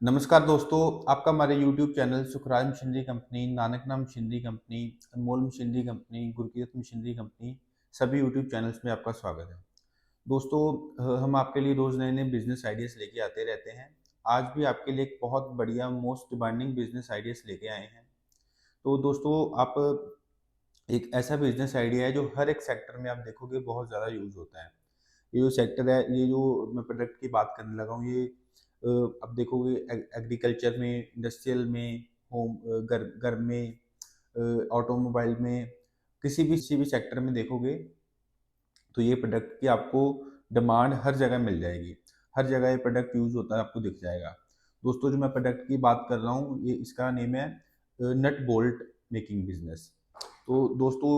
नमस्कार दोस्तों, आपका हमारे YouTube channel Sukhraj machinery company, Nanak Naam machinery company, Anmol machinery company, Gurkirat machinery company, सभी यूट्यूब चैनल्स में आपका स्वागत है। दोस्तों, हम आपके लिए रोज़ नए-नए बिज़नेस आइडियाज़ लेके आते रहते हैं। आज भी आपके लिए एक बहुत बढ़िया मोस्ट डिमांडिंग बिज़नेस आइडियाज़ लेके आए हैं। तो दोस्तों, आप एक ऐसा बिज़नेस आइडिया है जो हर एक सेक्टर में आप देखोगे बहुत ज़्यादा यूज़ होता है। ये जो सेक्टर है, ये जो मैं प्रोडक्ट की बात करने लगा हूँ, ये अब देखोगे एग्रीकल्चर में, इंडस्ट्रियल में, घर में, ऑटोमोबाइल में, किसी भी सेक्टर में देखोगे तो ये प्रोडक्ट की आपको डिमांड हर जगह मिल जाएगी। हर जगह ये प्रोडक्ट यूज़ होता है, आपको दिख जाएगा। दोस्तों, जो मैं प्रोडक्ट की बात कर रहा हूँ, ये इसका नेम है नट बोल्ट मेकिंग बिज़नेस। तो दोस्तों,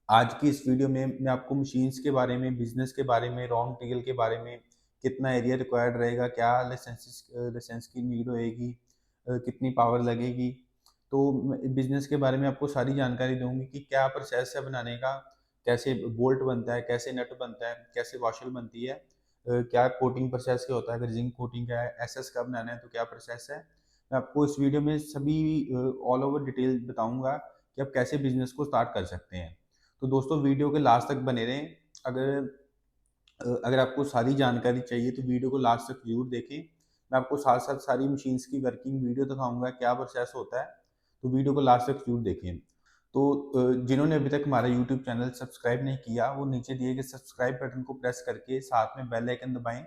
आज की इस वीडियो में मैं आपको मशीन्स के बारे में, बिज़नेस के बारे में, रॉ मटेरियल के बारे में, कितना एरिया रिक्वायर्ड रहेगा, क्या लाइसेंस की नीड होएगी, कितनी पावर लगेगी। तो मैं बिज़नेस के बारे में आपको सारी जानकारी दूँगी कि क्या प्रोसेस है बनाने का, कैसे बोल्ट बनता है, कैसे नट बनता है, कैसे वॉशल बनती है, क्या कोटिंग प्रोसेस क्या होता है, अगर ज़िंक कोटिंग का है, एसएस का बनाना है तो क्या प्रोसेस है। मैं आपको इस वीडियो में सभी ऑल ओवर डिटेल बताऊँगा कि आप कैसे बिज़नेस को स्टार्ट कर सकते हैं। तो दोस्तों, वीडियो के लास्ट तक बने रहें। अगर अगर आपको सारी जानकारी चाहिए तो वीडियो को लास्ट तक ज़रूर देखें। मैं आपको साथ-साथ सारी मशीन्स की वर्किंग वीडियो दिखाऊँगा, क्या प्रोसेस होता है, तो वीडियो को लास्ट तक ज़रूर देखें। तो जिन्होंने अभी तक हमारा यूट्यूब चैनल सब्सक्राइब नहीं किया, वो नीचे दिए गए सब्सक्राइब बटन को प्रेस करके साथ में बेल आइकन दबाएँ,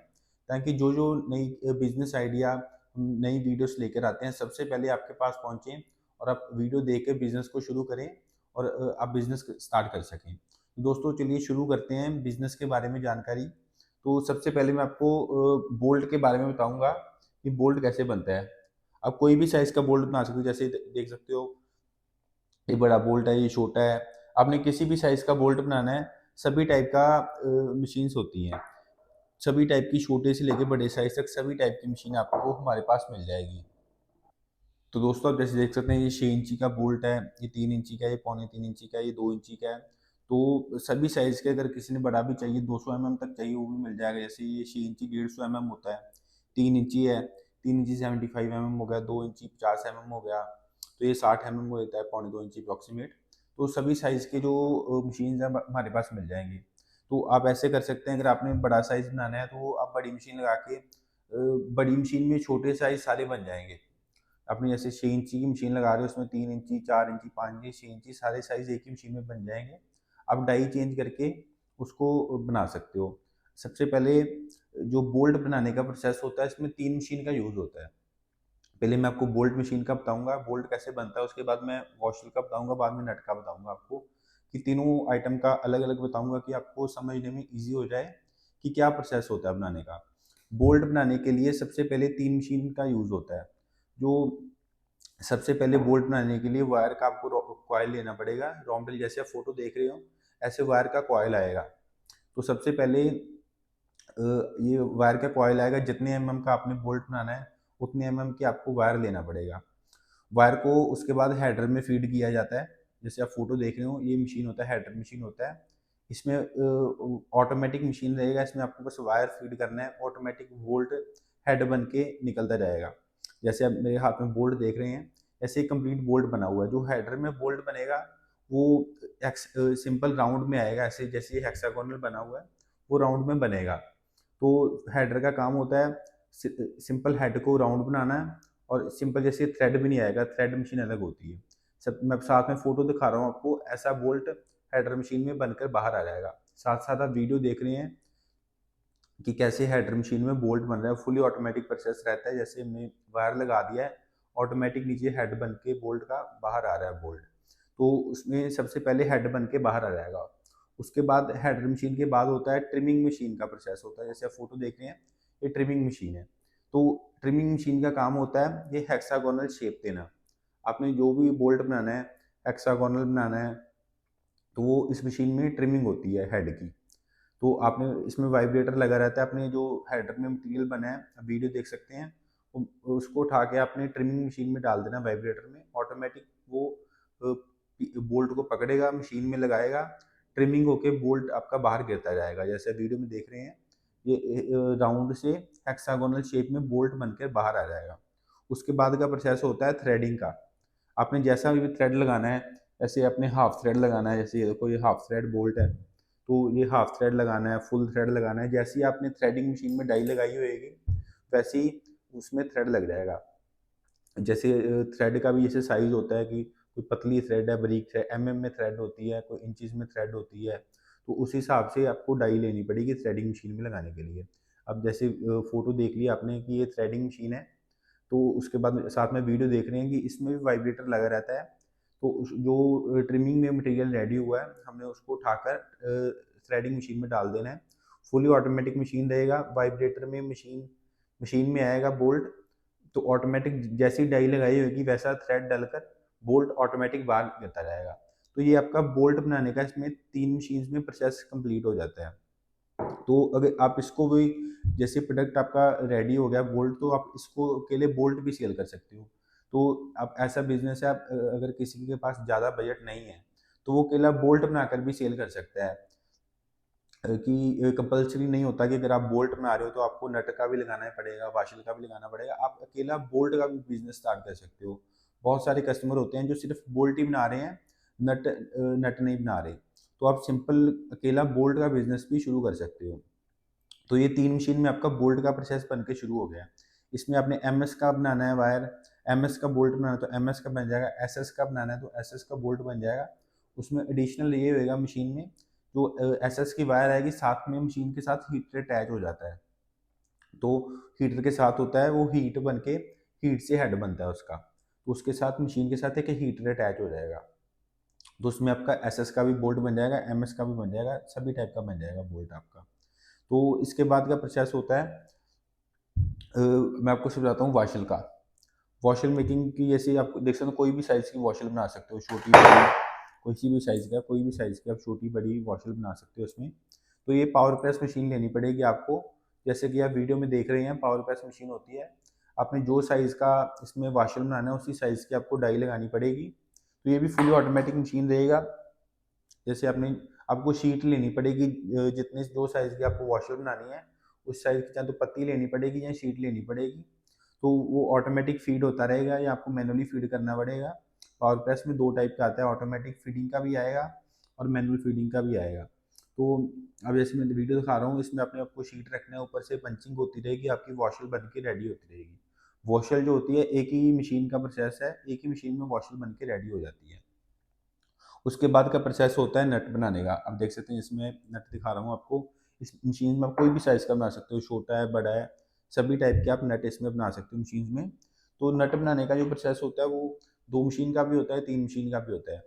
ताकि जो-जो नई बिज़नेस आइडिया, नई वीडियोज़ लेकर आते हैं, सबसे पहले आपके पास पहुँचे और आप वीडियो देख के बिज़नेस को शुरू करें और आप बिज़नेस स्टार्ट कर सकें। दोस्तों, चलिए शुरू करते हैं बिज़नेस के बारे में जानकारी। तो सबसे पहले मैं आपको बोल्ट के बारे में बताऊँगा कि बोल्ट कैसे बनता है। आप कोई भी साइज़ का बोल्ट बना सकते हो, जैसे देख सकते हो, ये बड़ा बोल्ट है, ये छोटा है। आपने किसी भी साइज़ का बोल्ट बनाना है, सभी टाइप का मशीन्स होती हैं। सभी टाइप की, छोटे से लेके बड़े साइज़ तक सभी टाइप की मशीन आपको हमारे पास मिल जाएगी। तो दोस्तों, आप जैसे देख सकते हैं, ये 6 इंची का बोल्ट है, ये 3 इंची का है, ये पौने 3 इंची का है, ये 2 इंची का है। तो सभी साइज़ के, अगर किसी ने बड़ा भी चाहिए, 200 एमएम तक चाहिए, वो भी मिल जाएगा। जैसे ये 6 इंची 150 एमएम होता है, 3 इंची है, 3 इंची 75 एमएम हो गया, 2 इंची 50 एमएम हो गया, तो ये 60 एमएम हो जाता है, पौने 2 इंची अप्रॉक्सिमेट। तो सभी साइज़ के जो मशीन्स हैं हमारे पास मिल जाएँगी। तो आप ऐसे कर सकते हैं, अगर आपने बड़ा साइज़ बनाना है तो आप बड़ी मशीन लगा के बड़ी मशीन में छोटे साइज़ सारे बन जाएँगे। अपनी जैसे 6 इंची की मशीन लगा रहे हो, उसमें 3 इंची, 4 इंची, 5 इंची, 6 इंची सारे साइज़ एक ही मशीन में बन जाएँगे। आप डाई चेंज करके उसको बना सकते हो। सबसे पहले जो बोल्ट बनाने का प्रोसेस होता है, इसमें 3 मशीन का यूज़ होता है। पहले मैं आपको बोल्ट मशीन का बताऊँगा, बोल्ट कैसे बनता है, उसके बाद मैं वॉशल का बताऊँगा, बाद में नट का बताऊँगा आपको, कि तीनों आइटम का अलग-अलग बताऊँगा कि आपको समझने में ईज़ी हो जाए कि क्या प्रोसेस होता है बनाने का। बोल्ट बनाने के लिए सबसे पहले 3 मशीन का यूज़ होता है। जो सबसे पहले बोल्ट बनाने के लिए वायर का आपको कॉइल लेना पड़ेगा। रॉ मटेरियल जैसे आप फोटो देख रहे हो, ऐसे वायर का कॉइल आएगा। तो सबसे पहले ये वायर का कॉइल आएगा, जितने एमएम का आपने बोल्ट बनाना है, उतने एमएम की आपको वायर लेना पड़ेगा। वायर को उसके बाद हेडर में फीड किया जाता है। जैसे आप फोटो देख रहे हो, ये मशीन होता है, हेडर मशीन होता है। इसमें ऑटोमेटिक मशीन रहेगा, इसमें आपको बस वायर फीड करना है, ऑटोमेटिक बोल्ट हेड बन के निकलता जाएगा। जैसे आप मेरे हाथ में बोल्ट देख रहे हैं, ऐसे ही कंप्लीट बोल्ट बना हुआ है। जो हेडर में बोल्ट बनेगा, वो सिंपल राउंड में आएगा, ऐसे जैसे ये हेक्सागोनल बना हुआ है, वो राउंड में बनेगा। तो हेडर का काम होता है सिंपल हेड को राउंड बनाना है, और सिंपल जैसे थ्रेड भी नहीं आएगा, थ्रेड मशीन अलग होती है। सब मैं साथ में फोटो दिखा रहा हूँ आपको, ऐसा बोल्ट हेडर मशीन में बनकर बाहर आ जाएगा। साथ साथ आप वीडियो देख रहे हैं कि कैसे हेडर मशीन में बोल्ट बन रहा है। फुली ऑटोमेटिक प्रोसेस रहता है, जैसे हमने वायर लगा दिया है, ऑटोमेटिक नीचे हेड बन के बोल्ट का बाहर आ रहा है बोल्ट। तो उसमें सबसे पहले हेड बन के बाहर आ जाएगा। उसके बाद हेडर मशीन के बाद होता है ट्रिमिंग मशीन का प्रोसेस होता है। जैसे आप फोटो देख रहे हैं, ये ट्रिमिंग मशीन है। तो ट्रिमिंग मशीन का काम होता है ये हेक्सागोनल शेप देना। आपने जो भी बोल्ट बनाना है, हेक्सागोनल बनाना है, तो वो इस मशीन में ट्रिमिंग होती है हेड की। तो आपने इसमें वाइब्रेटर लगा रहता है, अपने जो हेडर में मटेरियल बना है, आप वीडियो देख सकते हैं, उसको उठा के आपने ट्रिमिंग मशीन में डाल देना वाइब्रेटर में, ऑटोमेटिक वो बोल्ट को पकड़ेगा, मशीन में लगाएगा, ट्रिमिंग होके बोल्ट आपका बाहर गिरता जाएगा, जैसे वीडियो में देख रहे हैं। ये राउंड से हेक्सागोनल शेप में बोल्ट बनकर बाहर आ जाएगा। उसके बाद का प्रोसेस होता है थ्रेडिंग का। आपने जैसा भी थ्रेड लगाना है, जैसे अपने हाफ थ्रेड लगाना है, जैसे ये देखो ये हाफ थ्रेड बोल्ट है, तो ये हाफ थ्रेड लगाना है, फुल थ्रेड लगाना है, जैसे ही आपने थ्रेडिंग मशीन में डाई लगाई होगी वैसे ही उसमें थ्रेड लग जाएगा। जैसे थ्रेड का भी जैसे साइज होता है कि कोई पतली थ्रेड है, बारीक थ्रेड, में थ्रेड होती है, कोई इंचज में थ्रेड होती है, तो उस हिसाब से आपको डाई लेनी पड़ेगी थ्रेडिंग मशीन में लगाने के लिए। अब जैसे फोटो देख लिया आपने कि ये थ्रेडिंग मशीन है, तो उसके बाद साथ में वीडियो देख रहे हैं कि इसमें भी वाइब्रेटर लगा रहता है। तो जो ट्रिमिंग में मटेरियल रेडी हुआ है हमने उसको उठाकर थ्रेडिंग मशीन में डाल देना है। फुली ऑटोमेटिक मशीन रहेगा, वाइब्रेटर में मशीन मशीन में आएगा बोल्ट, तो ऑटोमेटिक जैसी डाई लगाई होगी वैसा थ्रेड डलकर बोल्ट ऑटोमेटिक बाहर गिरता जाएगा। तो ये आपका बोल्ट बनाने का इसमें 3 मशीन्स में प्रोसेस कंप्लीट हो जाता है। तो अगर आप इसको भी, जैसे प्रोडक्ट आपका रेडी हो गया बोल्ट, तो आप इसको के लिए बोल्ट भी सेल कर सकते हो। तो आप ऐसा बिजनेस है, आप अगर किसी के पास ज़्यादा बजट नहीं है तो वो अकेला बोल्ट बनाकर भी सेल कर सकता है। कि कंपल्सरी नहीं होता कि अगर आप बोल्ट बना रहे हो तो आपको नट का भी लगाना पड़ेगा, वाशल का भी लगाना पड़ेगा, आप अकेला बोल्ट का भी बिजनेस स्टार्ट कर सकते हो। बहुत सारे कस्टमर होते हैं जो सिर्फ बोल्ट ही बना रहे हैं, नट नहीं बना रहे, तो आप सिंपल अकेला बोल्ट का बिजनेस भी शुरू कर सकते हो। तो ये 3 मशीन में आपका बोल्ट का प्रोसेस बन के शुरू हो गया। इसमें आपने एमएस का बनाना है वायर, एमएस का बोल्ट बनाना है तो एमएस का बन जाएगा, एसएस का बनाना है तो एसएस का बोल्ट बन जाएगा। उसमें एडिशनल ये होएगा मशीन में, जो एसएस की वायर आएगी साथ में मशीन के साथ हीटर अटैच हो जाता है। तो हीटर के साथ होता है वो हीट बन के, हीट से हेड बनता है उसका, तो उसके साथ मशीन के साथ एक हीटर अटैच हो जाएगा। तो उसमें आपका एसएस का भी बोल्ट बन जाएगा, एमएस का भी बन जाएगा, सभी टाइप का बन जाएगा बोल्ट आपका। तो इसके बाद का प्रोसेस होता है, मैं आपको समझाता हूँ वाशल का। वॉशल मेकिंग की जैसे आप देख सकते हो, कोई भी साइज़ की वॉशल बना सकते हो, छोटी बड़ी, कोई सी भी साइज़ का, कोई भी साइज़ की आप छोटी बड़ी वॉशल बना सकते हो इसमें। तो ये पावर प्रेस मशीन लेनी पड़ेगी आपको। जैसे कि आप वीडियो में देख रहे हैं पावर प्रेस मशीन होती है। आपने जो साइज़ का इसमें वॉशल बनाना है उसी साइज़ की आपको डाई लगानी पड़ेगी। तो ये भी फुली ऑटोमेटिक मशीन रहेगा। जैसे आपको शीट लेनी पड़ेगी, जितने जो साइज़ की आपको वॉशर बनानी है उस साइज़ की, चाहे तो पत्ती लेनी पड़ेगी या शीट लेनी पड़ेगी। तो वो ऑटोमेटिक फीड होता रहेगा या आपको मैनुअली फीड करना पड़ेगा। पावर प्रेस में 2 टाइप का आता है, ऑटोमेटिक फीडिंग का भी आएगा और मैनुअल फीडिंग का भी आएगा। तो अब जैसे मैं वीडियो दिखा रहा हूँ, इसमें अपने आपको शीट रखना है, ऊपर से पंचिंग होती रहेगी, आपकी वॉशल बन के रेडी होती रहेगी। वॉशल जो होती है एक ही मशीन का प्रोसेस है, एक ही मशीन में वॉशल बन के रेडी हो जाती है। उसके बाद का प्रोसेस होता है नट बनाने का। अब देख सकते हैं इसमें नट दिखा रहा हूँ आपको। इस मशीन में आप कोई भी साइज़ का बना सकते हो, छोटा है, बड़ा है, सभी टाइप के आप नट इसमें बना सकते हो मशीन में। तो नट बनाने का जो प्रोसेस होता है वो 2 मशीन का भी होता है, 3 मशीन का भी होता है।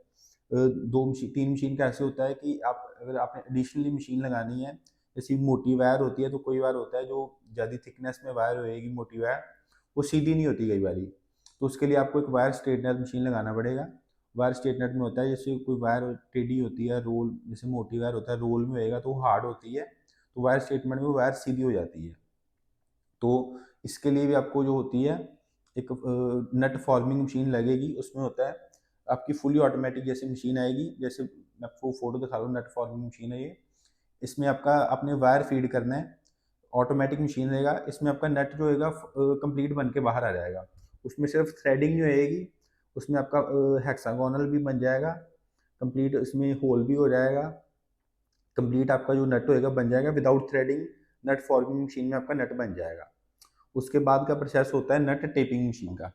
3 मशीन का ऐसे होता है कि आप अगर आपने एडिशनली मशीन लगानी है, जैसे मोटी वायर होती है, तो कोई वायर होता है जो ज़्यादा थिकनेस में वायर होएगी, मोटी वायर, वो सीधी नहीं होती कई बारी। तो उसके लिए आपको एक वायर स्ट्रेटनर मशीन लगाना पड़ेगा। वायर स्ट्रेटनर में होता है, जैसे कोई वायर टेढ़ी होती है, रोल जैसे मोटी वायर होता है, रोल में होएगा तो वो हार्ड होती है, तो वायर स्ट्रेटनर में वायर सीधी हो जाती है। तो इसके लिए भी आपको जो होती है एक नट फॉर्मिंग मशीन लगेगी। उसमें होता है आपकी फुली ऑटोमेटिक जैसे मशीन आएगी, जैसे मैं आपको फोटो दिखा रहा हूँ, नट फॉर्मिंग मशीन है ये। इसमें आपका आपने वायर फीड करना है, ऑटोमेटिक मशीन रहेगा। इसमें आपका नट जो होगा कंप्लीट बन के बाहर आ जाएगा। उसमें सिर्फ थ्रेडिंग जो रहेगी, उसमें आपका हेक्सागोनल भी बन जाएगा कंप्लीट, इसमें होल भी हो जाएगा कंप्लीट, आपका जो नट होएगा बन जाएगा विदाउट थ्रेडिंग। नट फॉर्मिंग मशीन में आपका नट बन जाएगा। उसके बाद का प्रोसेस होता है नट टेपिंग मशीन का,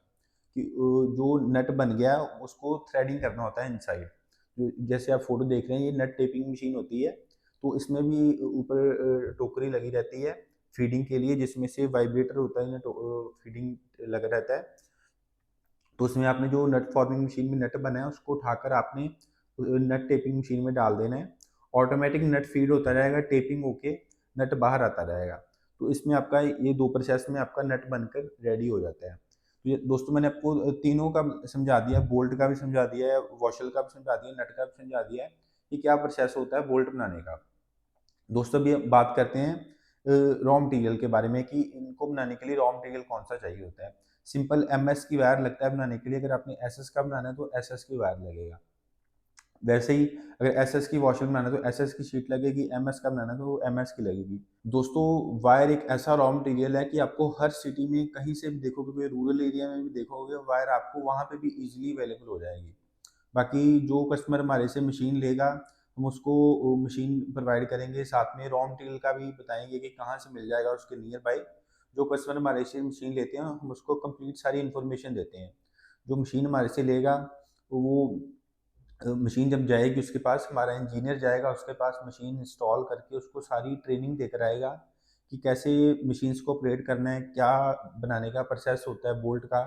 कि जो नट बन गया उसको थ्रेडिंग करना होता है इनसाइड। जैसे आप फोटो देख रहे हैं ये नट टेपिंग मशीन होती है। तो इसमें भी ऊपर टोकरी लगी रहती है फीडिंग के लिए, जिसमें से वाइब्रेटर होता है, फीडिंग लगा रहता है। तो उसमें आपने जो नट फॉर्मिंग मशीन में नट बना है उसको उठाकर आपने नट टेपिंग मशीन में डाल देना है। ऑटोमेटिक नट फीड होता रहेगा, टेपिंग होके नट बाहर आता रहेगा। तो इसमें आपका ये 2 प्रोसेस में आपका नट बनकर रेडी हो जाता है। तो ये दोस्तों मैंने आपको तीनों का समझा दिया, बोल्ट का भी समझा दिया है, वॉशल का भी समझा दिया, नट का भी समझा दिया है कि क्या प्रोसेस होता है बोल्ट बनाने का। दोस्तों अभी हम बात करते हैं रॉ मटेरियल के बारे में, कि इनको बनाने के लिए रॉ मटेरियल कौन सा चाहिए होता है। सिंपल एमएस की वायर लगता है बनाने के लिए, अगर आपने एसएस का बनाना है तो एसएस की वायर लगेगा। वैसे ही अगर एसएस की वॉशर बनाना है तो एसएस की शीट लगेगी, एमएस का बनाना है तो एमएस की लगेगी। दोस्तों वायर एक ऐसा रॉ मटेरियल है कि आपको हर सिटी में कहीं से भी देखोगे, कोई रूरल एरिया में भी देखोगे वायर आपको वहाँ पे भी इजीली अवेलेबल हो जाएगी। बाकी जो कस्टमर हमारे से मशीन लेगा हम उसको मशीन प्रोवाइड करेंगे, साथ में रॉ मटेरियल का भी बताएंगे कि कहाँ से मिल जाएगा उसके नियर बाई। जो कस्टमर हमारे से मशीन लेते हैं हम उसको कंप्लीट सारी इन्फॉर्मेशन देते हैं। जो मशीन हमारे से लेगा वो मशीन जब जाएगी उसके पास हमारा इंजीनियर जाएगा, उसके पास मशीन इंस्टॉल करके उसको सारी ट्रेनिंग देकर आएगा कि कैसे मशीन्स को ऑपरेट करना है, क्या बनाने का प्रोसेस होता है, बोल्ट का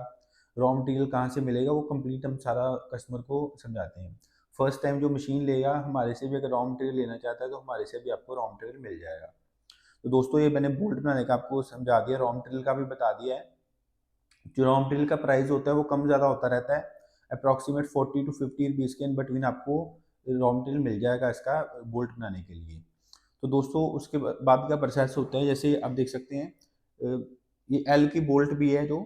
रॉ मटेरियल कहाँ से मिलेगा, वो कंप्लीट हम सारा कस्टमर को समझाते हैं। फर्स्ट टाइम जो मशीन लेगा हमारे से भी अगर रॉ मटेरियल लेना चाहता है तो हमारे से भी आपको रॉ मटेरियल मिल जाएगा। तो दोस्तों ये मैंने बोल्ट बनाने का आपको समझा दिया, रॉ मटेरियल का भी बता दिया है। जो रॉ मटेरियल का प्राइस होता है वो कम ज़्यादा होता रहता है, अप्रॉक्सीमेट 40 to 50 रुपीज़ के इन बिटवीन आपको रॉ मटेरियल मिल जाएगा इसका बोल्ट बनाने के लिए। तो दोस्तों उसके बाद का प्रोसेस होता है, जैसे आप देख सकते हैं ये एल की बोल्ट भी है, जो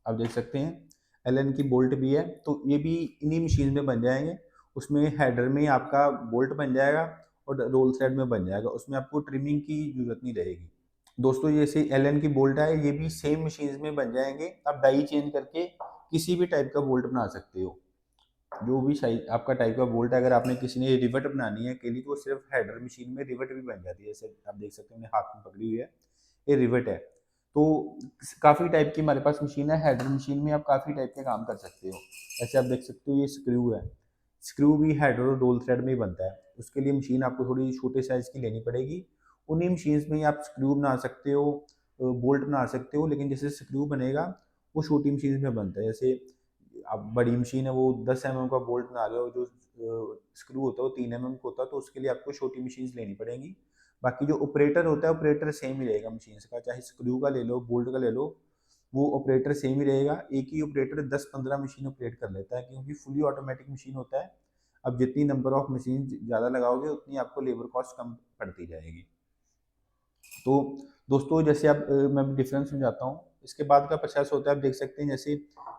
आप देख सकते हैं एल एन की बोल्ट भी है, तो ये भी इन्हीं मशीन में बन जाएंगे। उसमें हेडर में आपका बोल्ट बन जाएगा और रोल साइड में बन जाएगा, उसमें आपको ट्रिमिंग की जरूरत नहीं रहेगी। दोस्तों जैसे एल एन की बोल्ट है ये भी सेम मशीन में बन जाएंगे, आप डाई चेंज करके किसी भी टाइप का बोल्ट बना सकते हो। जो भी साइज आपका टाइप का बोल्ट है, अगर आपने किसी ने रिवेट बनानी है अकेली तो वो सिर्फ हेडर मशीन में रिवेट भी बन जाती है। जैसे आप देख सकते हैं मैंने हाथ में पकड़ी हुई है, ये रिवेट है। तो काफ़ी टाइप की हमारे पास मशीन है, हेडर मशीन में आप काफ़ी टाइप के काम कर सकते हो। ऐसे आप देख सकते हो ये स्क्रू है, स्क्रू भी हेडर और रोल थ्रेड में ही बनता है। उसके लिए मशीन आपको थोड़ी छोटे साइज़ की लेनी पड़ेगी। उन्हीं मशीन में ही आप स्क्रू बना सकते हो, बोल्ट बना सकते हो, लेकिन जैसे स्क्रू बनेगा वो छोटी मशीन में बनता है। जैसे अब बड़ी मशीन है वो 10 mm का बोल्ट बना रहे हो, जो स्क्रू होता है वो 3 mm का होता है, तो उसके लिए आपको छोटी मशीन लेनी पड़ेंगी। बाकी जो ऑपरेटर होता है ऑपरेटर सेम ही रहेगा मशीन का, चाहे स्क्रू का ले लो बोल्ट का ले लो, वो ऑपरेटर सेम ही रहेगा। एक ही ऑपरेटर 10-15 मशीन ऑपरेट कर लेता है क्योंकि फुली ऑटोमेटिक मशीन होता है। अब जितनी नंबर ऑफ मशीन ज़्यादा लगाओगे उतनी आपको लेबर कॉस्ट कम पड़ती जाएगी। तो दोस्तों जैसे आप मैं डिफरेंस समझाता हूँ। इसके बाद का प्रोसेस होता है, आप देख सकते हैं जैसे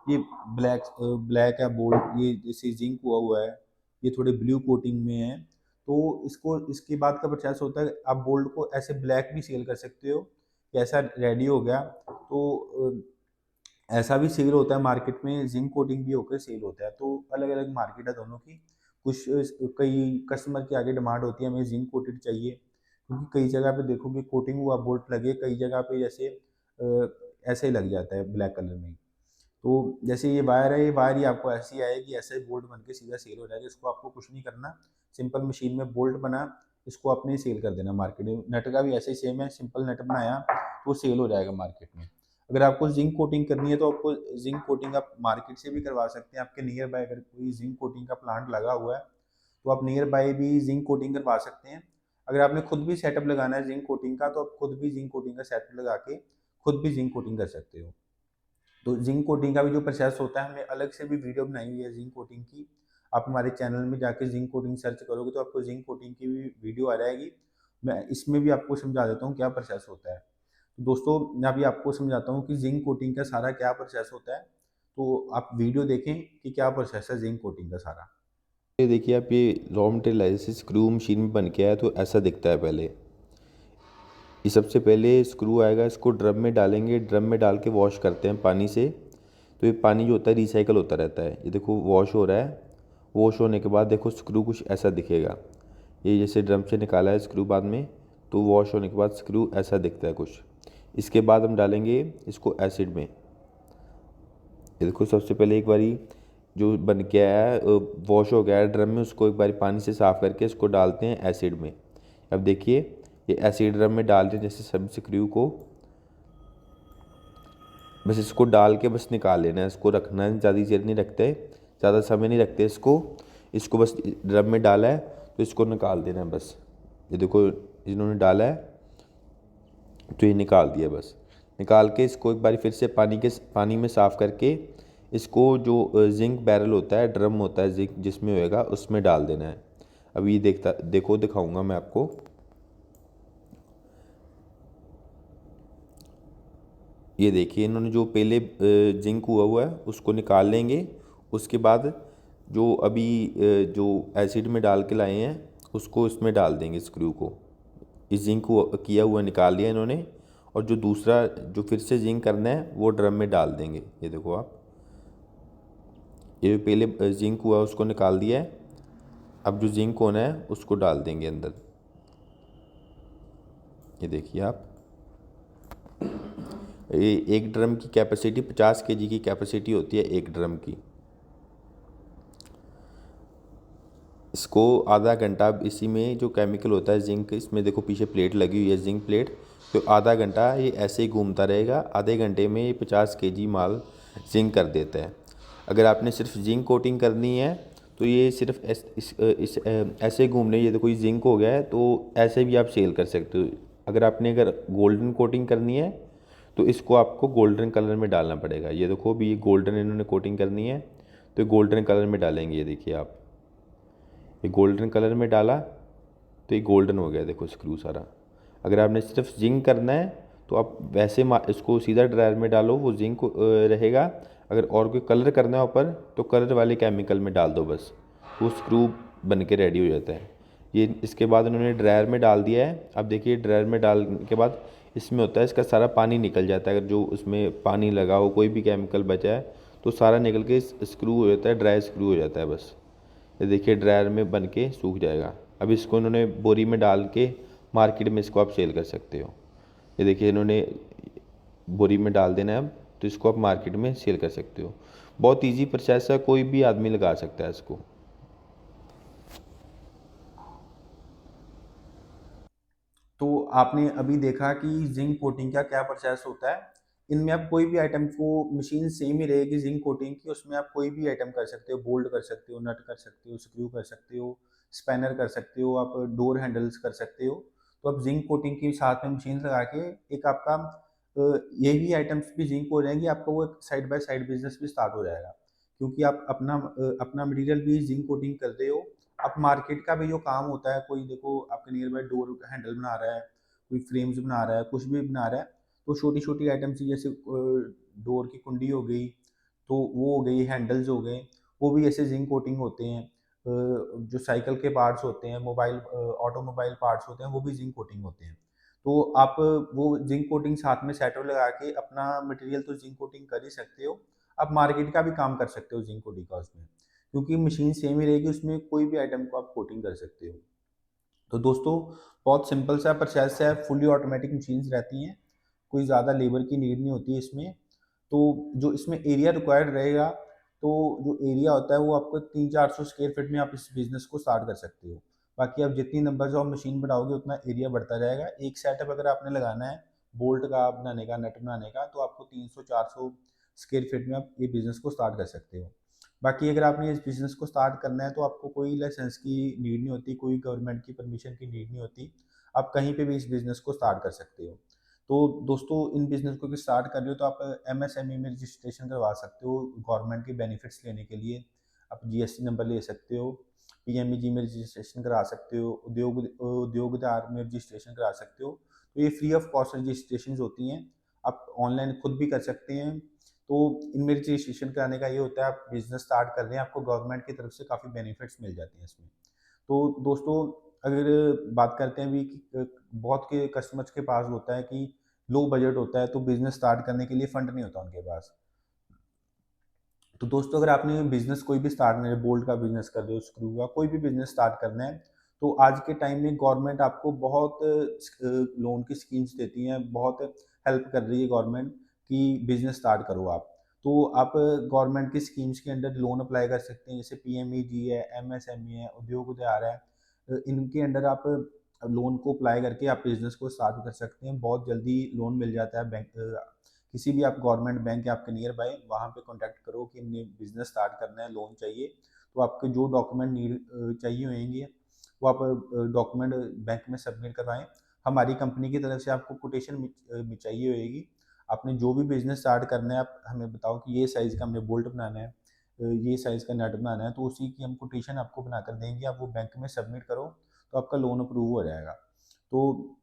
ये ब्लैक है बोल्ट, ये जैसे जिंक हुआ है, ये थोड़े ब्लू कोटिंग में है। तो इसको इसके बाद का प्रोसेस होता है, आप बोल्ट को ऐसे ब्लैक भी सेल कर सकते हो कि ऐसा रेडी हो गया। तो ऐसा भी सेल होता है मार्केट में, जिंक कोटिंग भी होकर सेल होता है। तो अलग अलग मार्केट है दोनों की। कुछ कई कस्टमर की आगे डिमांड होती है हमें जिंक कोटेड चाहिए, क्योंकि कई जगह पे देखोगे कोटिंग हुआ बोल्ट लगे, कई जगह पे जैसे ऐसे ही लग जाता है ब्लैक कलर में। तो जैसे ये वायर है, ये वायर ही आपको ऐसी आएगी, ऐसे ही बोल्ट बन के सीधा सेल हो जाएगा। इसको आपको कुछ नहीं करना, सिंपल मशीन में बोल्ट बना, इसको आपने ही सेल कर देना मार्केट में। नट का भी ऐसे ही सेम है, सिंपल नट बनाया तो सेल हो जाएगा मार्केट में। अगर आपको जिंक कोटिंग करनी है तो आपको जिंक कोटिंग आप मार्केट से भी करवा सकते हैं। आपके नियर बाय अगर कोई जिंक कोटिंग का प्लांट लगा हुआ है तो आप नियर बाय भी जिंक कोटिंग करवा सकते हैं। अगर आपने खुद भी सेटअप लगाना है जिंक कोटिंग का तो आप खुद भी जिंक कोटिंग का सेटअप लगा के खुद भी जिंक कोटिंग कर सकते हो। तो जिंक कोटिंग का भी जो प्रोसेस होता है, हमने अलग से भी वीडियो बनाई हुई है जिंक कोटिंग की। आप हमारे चैनल में जाके जिंक कोटिंग सर्च करोगे तो आपको जिंक कोटिंग की भी वीडियो आ जाएगी। मैं इसमें भी आपको समझा देता हूँ क्या प्रोसेस होता है। तो दोस्तों मैं अभी आपको समझाता हूँ कि जिंक कोटिंग का सारा क्या प्रोसेस होता है। तो आप वीडियो देखें कि क्या प्रोसेस है जिंक कोटिंग का सारा। ये देखिए आप, ये रॉ मटेरियल है, जैसे स्क्रू मशीन में बन के आया तो ऐसा दिखता है। पहले ये सबसे पहले स्क्रू आएगा, इसको ड्रम में डालेंगे, ड्रम में डाल के वॉश करते हैं पानी से। तो ये पानी जो होता है रिसाइकल होता रहता है। ये देखो वॉश हो रहा है, वॉश होने के बाद देखो स्क्रू कुछ ऐसा दिखेगा। ये जैसे ड्रम से निकाला है स्क्रू बाद में, तो वॉश होने के बाद स्क्रू ऐसा दिखता है कुछ। इसके बाद हम डालेंगे इसको एसिड में। ये देखो सबसे पहले एक बारी जो बन के आया है वॉश हो गया है ड्रम में, उसको एक बारी पानी से साफ़ करके इसको डालते हैं एसिड में। अब देखिए ये एसिड ड्रम में डाल दें जैसे सब स्क्रू को, बस इसको डाल के बस निकाल लेना है। इसको रखना है, ज़्यादा देर नहीं रखते, ज़्यादा समय नहीं रखते इसको। इसको बस ड्रम में डाला है तो इसको निकाल देना है बस। ये देखो इन्होंने डाला है तो ये निकाल दिया। बस निकाल के इसको एक बार फिर से पानी में साफ़ करके इसको जो जिंक बैरल होता है, ड्रम होता है जिंक जिसमें होएगा, उसमें डाल देना है। अब ये दिखाऊंगा मैं आपको। ये देखिए इन्होंने जो पहले जिंक हुआ है उसको निकाल लेंगे। उसके बाद जो अभी जो एसिड में डाल के लाए हैं उसको इसमें डाल देंगे स्क्रू को। इस जिंक को किया हुआ निकाल लिया इन्होंने, और जो दूसरा जो फिर से जिंक करना है वो ड्रम में डाल देंगे। ये देखो आप, ये पहले जिंक हुआ उसको निकाल दिया है, अब जो जिंक होना है उसको डाल देंगे अंदर। ये देखिए आप, ये एक ड्रम की कैपेसिटी 50 केजी की कैपेसिटी होती है एक ड्रम की। इसको आधा घंटा इसी में जो केमिकल होता है जिंक, इसमें देखो पीछे प्लेट लगी हुई है जिंक प्लेट, तो आधा घंटा ये ऐसे ही घूमता रहेगा। आधे घंटे में ये 50 केजी माल जिंक कर देता है। अगर आपने सिर्फ जिंक कोटिंग करनी है तो ये सिर्फ ऐसे घूमने, ये देखो ये जिंक हो गया है, तो ऐसे भी आप सेल कर सकते हो। अगर गोल्डन कोटिंग करनी है तो इसको आपको गोल्डन कलर में डालना पड़ेगा। ये देखो भी ये गोल्डन इन्होंने कोटिंग करनी है तो ये गोल्डन कलर में डालेंगे। ये देखिए आप, ये गोल्डन कलर में डाला तो ये गोल्डन हो गया देखो स्क्रू सारा। अगर आपने सिर्फ जिंक करना है तो आप वैसे इसको सीधा ड्रायर में डालो, वो जिंक रहेगा। अगर और कोई कलर करना है ऊपर तो कलर वाले केमिकल में डाल दो बस, वो स्क्रू बन के रेडी हो जाता है। ये इसके बाद उन्होंने ड्रायर में डाल दिया है। अब देखिए ड्रायर में डालने के बाद इसमें होता है इसका सारा पानी निकल जाता है। अगर जो उसमें पानी लगा हो, कोई भी केमिकल बचा है तो सारा निकल के स्क्रू हो जाता है, ड्राई स्क्रू हो जाता है बस। ये देखिए ड्रायर में बन के सूख जाएगा। अब इसको इन्होंने बोरी में डाल के मार्केट में इसको आप सेल कर सकते हो। ये देखिए इन्होंने बोरी में डाल देना है अब, तो इसको आप मार्केट में सेल कर सकते हो। बहुत इजी प्रोसेस है, कोई भी आदमी लगा सकता है इसको। तो आपने अभी देखा कि जिंक कोटिंग का क्या प्रोसेस होता है। इनमें आप कोई भी आइटम को, मशीन सेम ही रहेगी जिंक कोटिंग की, उसमें आप कोई भी आइटम कर सकते हो, बोल्ट कर सकते हो, नट कर सकते हो, स्क्रू कर सकते हो, स्पैनर कर सकते हो, आप डोर हैंडल्स कर सकते हो। तो आप जिंक कोटिंग के साथ में मशीन लगा के एक आपका ये भी आइटम्स भी जिंक हो जाएंगी, आपका वो एक साइड बाय साइड बिजनेस भी स्टार्ट हो जाएगा, क्योंकि आप अपना मटेरियल भी जिंक कोटिंग कर रहे हो। आप मार्केट का भी जो काम होता है, कोई देखो आपके नियर बाय डोर हैंडल बना रहा है, कोई फ्रेम्स बना रहा है, कुछ भी बना रहा है, तो छोटी छोटी आइटम्स जैसे डोर की कुंडी हो गई, तो वो हो गई, हैंडल्स हो गए, वो भी ऐसे जिंक कोटिंग होते हैं। जो साइकिल के पार्ट्स होते हैं, मोबाइल ऑटोमोबाइल पार्ट्स होते हैं, वो भी जिंक कोटिंग होते हैं। तो आप वो जिंक कोटिंग साथ में सेटर लगा के अपना मटेरियल तो जिंक कोटिंग कर ही सकते हो, आप मार्केट का भी काम कर सकते हो जिंक कोटिंग का उसमें, क्योंकि मशीन सेम ही रहेगी, उसमें कोई भी आइटम को आप कोटिंग कर सकते हो। तो दोस्तों बहुत सिंपल सा प्रोसेस है, फुली ऑटोमेटिक मशीन्स रहती हैं, कोई ज़्यादा लेबर की नीड नहीं होती है इसमें। तो जो इसमें एरिया रिक्वायर्ड रहेगा, तो जो एरिया होता है वो आपको 300-400 स्क्वायर फीट में आप इस बिज़नेस को स्टार्ट कर सकते हो। बाकी आप जितनी नंबर्स ऑफ मशीन बढ़ाओगे उतना एरिया बढ़ता जाएगा। एक सेटअप अगर आपने लगाना है बोल्ट का बनाने का, नट बनाने का, तो आपको 300-400 स्क्वायर फीट में आप ये बिज़नेस को स्टार्ट कर सकते हो। बाकी अगर आपने इस बिज़नेस को स्टार्ट करना है तो आपको कोई लाइसेंस की नीड नहीं होती, कोई गवर्नमेंट की परमिशन की नीड नहीं होती, आप कहीं पे भी इस बिज़नेस को स्टार्ट कर सकते हो। तो दोस्तों इन बिज़नेस को स्टार्ट कर रहे हो तो आप एमएसएमई में रजिस्ट्रेशन करवा सकते हो गवर्नमेंट के बेनिफिट्स लेने के लिए। आप जीएसटी नंबर ले सकते हो, पीएमईजी में रजिस्ट्रेशन करा सकते हो, उद्योगदार में रजिस्ट्रेशन करा सकते हो। तो ये फ्री ऑफ कॉस्ट रजिस्ट्रेशन होती हैं, आप ऑनलाइन खुद भी कर सकते हैं। तो इनमें रजिस्ट्रेशन कराने का ये होता है, आप बिजनेस स्टार्ट कर रहे हैं, आपको गवर्नमेंट की तरफ से काफ़ी बेनिफिट्स मिल जाते हैं इसमें। तो दोस्तों अगर बात करते हैं अभी कि बहुत के कस्टमर्स के पास होता है कि लो बजट होता है, तो बिजनेस स्टार्ट करने के लिए फंड नहीं होता उनके पास। तो दोस्तों अगर आपने बिजनेस कोई भी स्टार्ट करना है, बोल्ट का बिजनेस कर रहे हो, स्क्रू का कोई भी बिजनेस स्टार्ट करना है, तो आज के टाइम में गवर्नमेंट आपको बहुत लोन की स्कीम्स देती हैं, बहुत हेल्प कर रही है गवर्नमेंट कि बिजनेस स्टार्ट करो आप। तो आप गवर्नमेंट की स्कीम्स के अंडर लोन अप्लाई कर सकते हैं, जैसे पीएमईजी है, एमएसएमई है, उद्योग उद्यार है। इनके अंडर आप लोन को अप्लाई करके आप बिजनेस को स्टार्ट कर सकते हैं, बहुत जल्दी लोन मिल जाता है। बैंक किसी भी आप गवर्नमेंट बैंक है आपके नियर बाय, वहाँ पे कॉन्टैक्ट करो कि हमने बिजनेस स्टार्ट करना है, लोन चाहिए। तो आपके जो डॉक्यूमेंट नीड चाहिए होंगे वो आप डॉक्यूमेंट बैंक में सबमिट करवाएं। हमारी कंपनी की तरफ से आपको कोटेशन चाहिए होगी। आपने जो भी बिजनेस स्टार्ट करना है, आप हमें बताओ कि ये साइज़ का हमने बोल्ट बनाना है, ये साइज़ का नट बनाना है, तो उसी की हम कोटेशन आपको बना कर देंगे। आप वो बैंक में सबमिट करो तो आपका लोन अप्रूव हो जाएगा। तो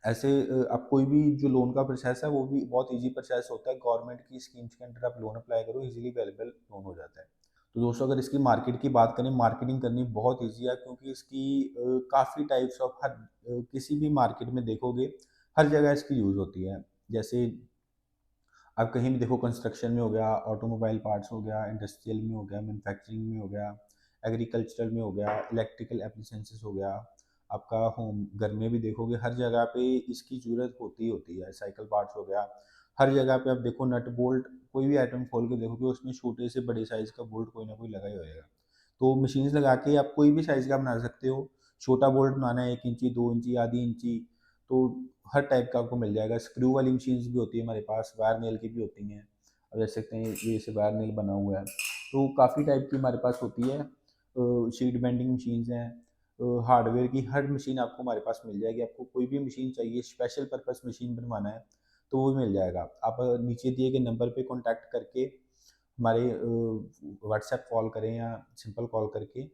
ऐसे आप कोई भी जो लोन का प्रोसेस है वो भी बहुत ईजी प्रोसेस होता है, गवर्नमेंट की स्कीम्स के अंडर आप लोन अप्लाई करो, इजीली अवेलेबल लोन हो जाता है। तो दोस्तों अगर इसकी मार्केट की बात करें, मार्केटिंग करनी बहुत ईज़ी है, क्योंकि इसकी काफ़ी टाइप्स ऑफ किसी भी मार्केट में देखोगे, हर जगह इसकी यूज़ होती है। जैसे आप कहीं भी देखो, कंस्ट्रक्शन में हो गया, ऑटोमोबाइल पार्ट्स हो गया, इंडस्ट्रियल में हो गया, मैन्युफैक्चरिंग में हो गया, एग्रीकल्चरल में हो गया, इलेक्ट्रिकल एप्लीकेंसेस हो गया, आपका होम घर में भी देखोगे हर जगह पे इसकी ज़रूरत होती ही होती है। साइकिल पार्ट्स हो गया, हर जगह पे आप देखो नट बोल्ट, कोई भी आइटम खोल के देखोगे उसमें छोटे से बड़े साइज़ का बोल्ट कोई ना कोई लगा ही होएगा। तो मशीन्स लगा के आप कोई भी साइज़ का बना सकते हो। छोटा बोल्ट बनाना है 1 इंची, 2 इंची, आधी इंची, तो हर टाइप का आपको मिल जाएगा। स्क्रू वाली मशीन्स भी होती है हमारे पास, वायर नेल की भी होती हैं। अब देख सकते हैं ये जैसे वायर नेल बना हुआ है, तो काफ़ी टाइप की हमारे पास होती है। शीट बेंडिंग मशीन्स हैं, हार्डवेयर की हर मशीन आपको हमारे पास मिल जाएगी। आपको कोई भी मशीन चाहिए, स्पेशल पर्पस मशीन बनवाना है, तो वो भी मिल जाएगा। आप नीचे दिए गए नंबर पे कॉन्टैक्ट करके हमारे व्हाट्सएप कॉल करें या सिंपल कॉल करके,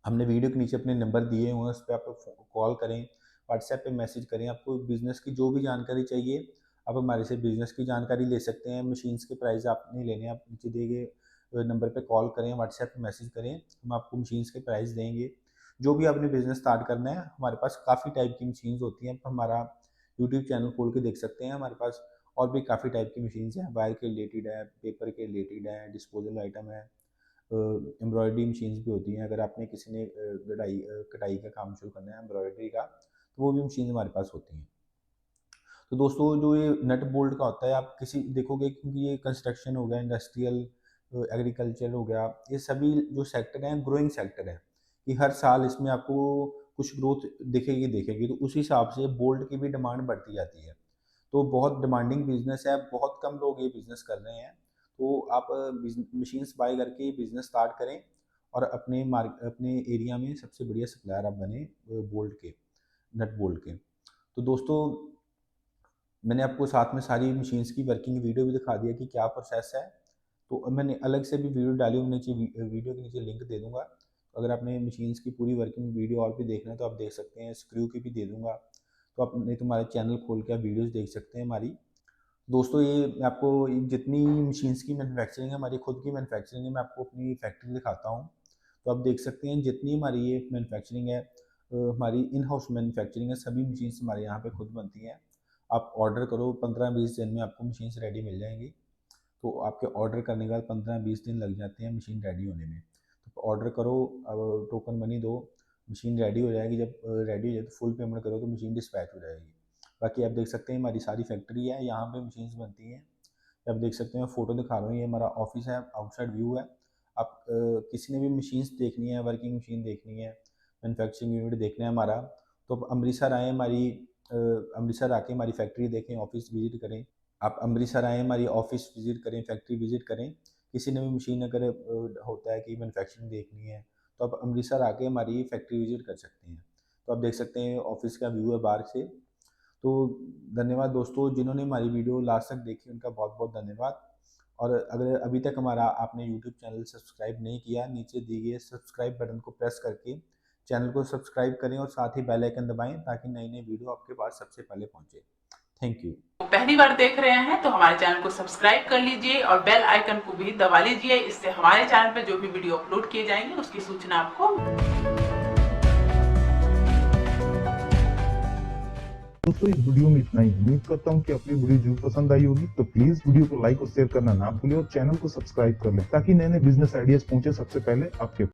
हमने वीडियो के नीचे अपने नंबर दिए हुए हैं, उस पे आप कॉल करें, व्हाट्सएप पे मैसेज करें। आपको बिज़नेस की जो भी जानकारी चाहिए, आप हमारे से बिज़नेस की जानकारी ले सकते हैं। मशीन्स के प्राइस आप नहीं लेने, आप नीचे दिए गए नंबर पे कॉल करें, व्हाट्सएप पे मैसेज करें, हम आपको मशीन्स के प्राइस देंगे। जो भी आपने बिज़नेस स्टार्ट करना है, हमारे पास काफ़ी टाइप की मशीन्स होती हैं। आप हमारा यूट्यूब चैनल खोल के देख सकते हैं, हमारे पास और भी काफ़ी टाइप की मशीन्स हैं। वायर के रिलेटेड है, पेपर के रिलेटेड है, डिस्पोजल आइटम है, एम्ब्रॉयडरी मशीन्स भी होती हैं। अगर आपने किसी ने कटाई का काम शुरू करना है एम्ब्रॉयडरी का, तो वो भी मशीन हमारे पास होती हैं। तो दोस्तों जो ये नट बोल्ट का होता है, आप किसी देखोगे, क्योंकि ये कंस्ट्रक्शन हो गया, इंडस्ट्रियल, एग्रीकल्चर हो गया, ये सभी जो सेक्टर हैं ग्रोइंग सेक्टर है, कि हर साल इसमें आपको कुछ ग्रोथ दिखेगी दिखेगी, तो उस हिसाब से बोल्ट की भी डिमांड बढ़ती जाती है। तो बहुत डिमांडिंग बिजनेस है, बहुत कम लोग ये बिजनेस कर रहे हैं। तो आप मशीन्स बाय करके बिजनेस स्टार्ट करें और अपने एरिया में सबसे बढ़िया सप्लायर आप बने बोल्ट के, नट बोल्ट के। तो दोस्तों मैंने आपको साथ में सारी मशीन्स की वर्किंग वीडियो भी दिखा दिया कि क्या प्रोसेस है। तो मैंने अलग से भी वीडियो डाली हूँ, नीचे वीडियो के नीचे लिंक दे दूँगा। अगर आपने मशीन्स की पूरी वर्किंग वीडियो और भी देखना है तो आप देख सकते हैं, स्क्रू की भी दे दूँगा। तो आप नहीं तो हमारे चैनल खोल के आप वीडियोज़ देख सकते हैं हमारी। दोस्तों ये मैं आपको जितनी मशीन्स की मैन्युफैक्चरिंग है, हमारी खुद की मैन्युफैक्चरिंग है, मैं आपको अपनी फैक्ट्री दिखाता हूँ। तो आप देख सकते हैं जितनी हमारी ये मैन्युफैक्चरिंग है, हमारी इन हाउस मैन्युफैक्चरिंग है, सभी मशीन्स हमारे यहाँ पे खुद बनती हैं। आप ऑर्डर करो, 15-20 दिन में आपको मशीन्स रेडी मिल जाएंगी। तो आपके ऑर्डर करने के बाद 15-20 दिन लग जाते हैं मशीन रेडी होने में। तो ऑर्डर करो, अब टोकन मनी दो, मशीन रेडी हो जाएगी। जब रेडी हो जाए तो फुल पेमेंट करो तो मशीन डिस्पैच हो जाएगी। बाकी आप देख सकते हैं हमारी सारी फैक्ट्री है, यहाँ पे मशीन्स बनती हैं। आप देख सकते हैं, फ़ोटो दिखा रहा हूँ, ये हमारा ऑफिस है, आउटसाइड व्यू है। आप किसी ने भी मशीन्स देखनी है, वर्किंग मशीन देखनी है, मैन्युफैक्चरिंग यूनिट देखना है हमारा, तो आप अमृतसर आएँ, अमृतसर आके हमारी फैक्ट्री देखें, ऑफिस विज़िट करें। आप अमृतसर आएँ, हमारी ऑफिस विज़िट करें, फैक्ट्री विज़िट करें। किसी ने भी मशीन अगर होता है कि मैन्युफैक्चरिंग देखनी है, तो आप अमृतसर आके हमारी फैक्ट्री विज़िट कर सकते हैं। तो आप देख सकते हैं ऑफिस का व्यू है बाहर से। तो धन्यवाद दोस्तों, जिन्होंने हमारी वीडियो लास्ट तक देखी उनका बहुत-बहुत धन्यवाद। और अगर अभी तक हमारा आपने यूट्यूब चैनल सब्सक्राइब नहीं किया, नीचे दिए गए सब्सक्राइब बटन को प्रेस करके चैनल को सब्सक्राइब करें और साथ ही बेल आइकन दबाएँ, ताकि नई-नई वीडियो आपके पास सबसे पहले पहुँचे। Thank you. पहली बार देख रहे हैं तो हमारे चैनल को सब्सक्राइब कर लीजिए और बेल आइकन को भी दबा लीजिए। इससे हमारे चैनल पे जो भी वीडियो अपलोड किए जाएंगे उसकी सूचना आपको। दोस्तों इस वीडियो में इतना ही। उम्मीद करता हूँ कि आपको वीडियो जरूर पसंद आई होगी। तो प्लीज वीडियो को लाइक और शेयर करना ना भूलिए और चैनल को सब्सक्राइब कर लें, ताकि नए नए बिजनेस आइडियाज पहुंचे सबसे पहले आपके